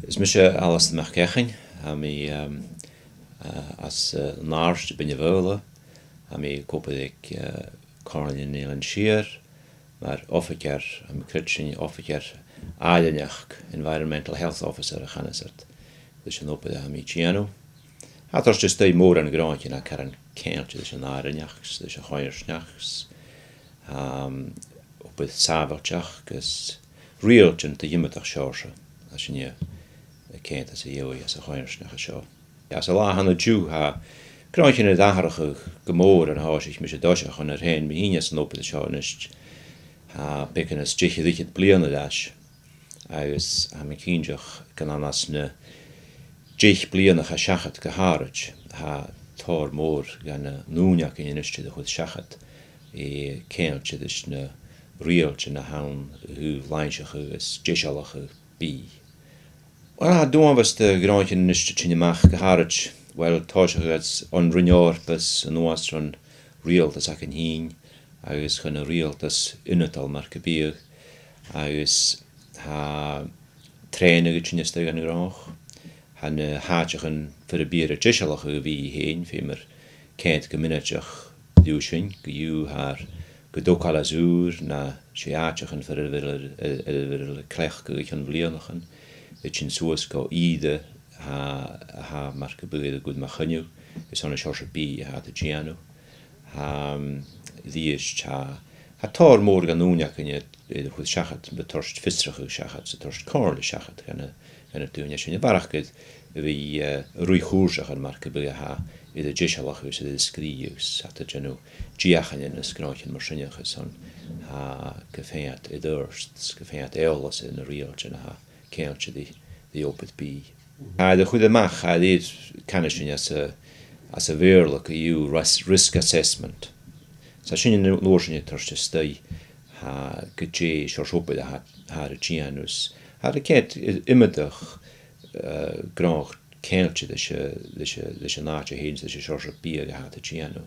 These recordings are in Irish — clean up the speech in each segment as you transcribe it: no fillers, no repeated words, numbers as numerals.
Is mis alles meach cechin, ha mi as náirst bin bhóla, ha mi cópaigh Carolyn Nealon Shear, mar officer, ha mi critsin officer aileneach, Environmental Health Officer a chanasart. Dus an opad ha mi tiano. Ha tors just stoi mór an gráin a car an céilte dus an aileneachs, dus a choirsneachs, opad sábharteach, gus rialtin ta yimatach seorsa, as sin céint as a dhéoi as a choirsneach a seo. As a lá hanna dú ha gráin a daharach gomór an háisich mis a dosach an hen mi híine an opad a seo nist ha becan as diche dichid bliana das, agus ha mi cíndeach gan anas na dich blianach a seachat go háirit ha tar mór gan na núneach in inistid a chud seachat I céilte dus na rialte na haun hu leinseach agus disealach bí. Well, ha doan was de gráin in inistid tinneach go háirit, well, táiseach as an rinneorpas an oastran rialtas ac an hín, agus chun a rialtas inatal mar go bíag, agus ha tréine go tinneiste gan grách, ha na háteachan for a bíar a disealach a bhí héin, fé mar céint go miniteach dúsin, go dú haar go dócal as úr na sé áteachan for a bhir clech go an bblianachan, sin suas go ide ha mar go buad a gud ma chuniu, gus anna seorsa bí ha a giano. Dhíist ha tar mór gan núneach in chud seachat be torst fistrach seachat sa torst cárla seachat gan a dúne sin barach gyd bhí rúi chúrseach an mar go buad ha a disealach gus a scríús hat a genu diachan in a scráin mar sinneachas an ha go féat I dörst, go féat eolas in a rialtin ha céilte the opad bí. De chud amach ha dhéad canishin as a bhéirlach iú risk assessment. Sa sin lóirsin torste stoi ha go dé seors opad ha a gianus. Ha a céit imidach grách céilte leis an náte héins leis seors a bí a ha a gianu.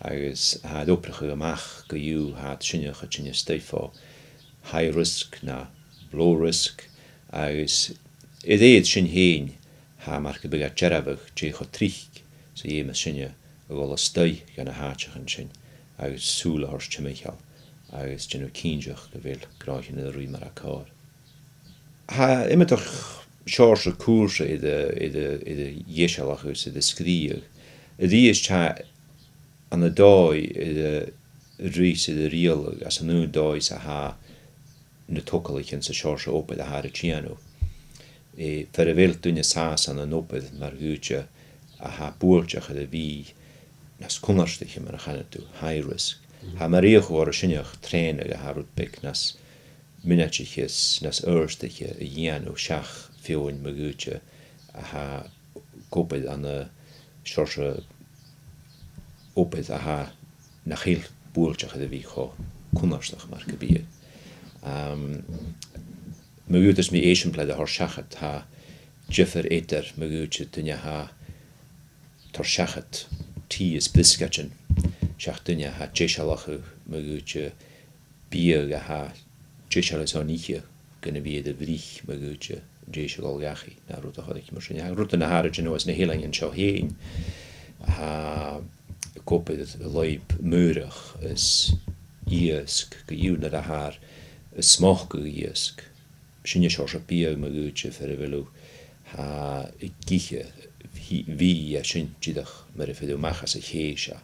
Agus ha oprach amach go iú ha sinneach a tinne stoi fá high risk na low risk, agus idéad sin héin ha mar go bigad jerabach dé cho trich sa dhéime sinne a gáil a stoi gan a háteachan sin, agus súla hors timichal, agus genu cíndeach go bhfuil gráin a rúi mar a cár. Ha imimeach seors a cúrsa I de dhéisialach gus I de scríag. A dhíos te an a dói I de rís I de rialag as an nú dói sa ha na tocalichin sa seors a opad a ha a tiano. Fer a bhfuil dúine sás an opad mar gúte a ha búirteach a bhí nas cunarstiche mar a chanatú, high risk. Ha maríoch war a sinneach tréine a ha rútbeic nas minetiches, nas örstiche a dhéanú seach fiúin mar gúte a ha cópad an a seorsa opad a ha na chéil búirteach a bhí cho cunarstach mar go bíag. Magútas mi éisiimpled a thor seachat ha jiffer éter magúte dunne ha tar seachat tí is bliscatsin seach dunne ha déisialachu magúte bíag a ha déisialas an íche gynna bíad a bhrích magúte déisial gachi na rúta chodik mar sin. Rúta na háidir was na héilingin seo héin ha cópad a leib múrach is íasc go dúna a haar is smach go íasc. Sinne seors a bíag magúte fer a bhfuilú ha I giche hí a sin tídach mar a fiú machchas a chéise.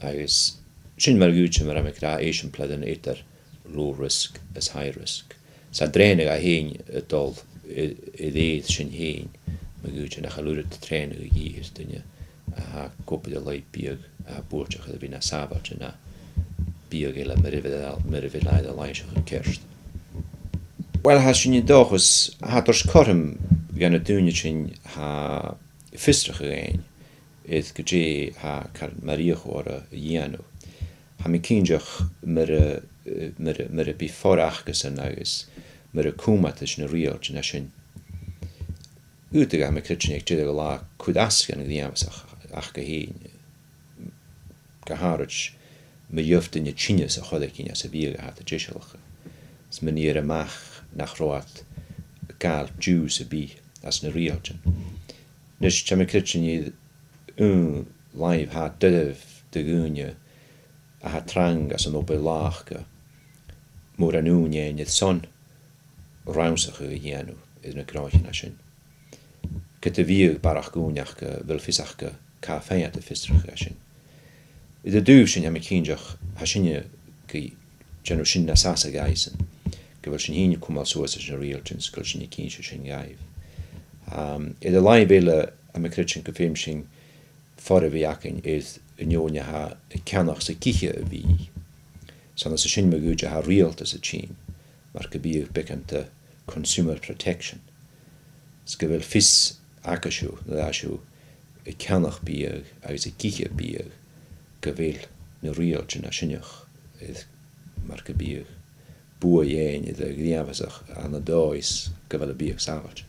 Agus sin mar gúte mar am rá éisiimpled an étar low risk as high risk. Sa dréine a héin a dul I dhéad sin héin magúte nach chalúra a tréine a gíir dunne a ha cópad a leib bíag a búirteach a bhí na sábharte na bíag eile mar a bhí leid a leinseach an kerst. Well, ha sin dóchas ha tors corm gan a dúine sin ha fistrach a géin id go dé ha car maríoch war a dhéanú. Ha mi cíndeach mar a bí forachgus an agus mar a cúmatas na rialt na sin. Útag a me critsinnig tíad go lá chud ascan a dhéamasach ach go héin. Go háirit me dheoftain a tsinnes a chodacín as a bíag a hat a disealacha. S me níor amach nach roat gal dús a bí as na rialtin. Nis te me critsin iad live ha dydyf dy gŵnia a ha trang as an obe lachga mor an ŵnia iad son raunsach y hienw idd na graichin a sin. Gyda fiag barach gŵniach fel fisach ca ffeiad y fistrach a sin. Idd y dŵr sy'n am y cynjach ha sinne genw sin na sasa gaisen. Gyfel sy'n hyn cwmal swas as na rialtin sgol sy'n i cynsio sy'n gaif. Idd y lai bela am y critsin gyffim sy'n ffordd fi acyn idd y nionia ha y canach sy'n cichia y fi. San as y sy'n magwja ha rialt as y chyn. Mae'r gybydd becant y consumer protection. Sgyfel fys acasiw, na asiw, y canach biag agos y cichia biag gyfel na rialtin a synnach idd mae'r gybydd bwa iein idd y gdiafasach an y does gyfel y biag safalt.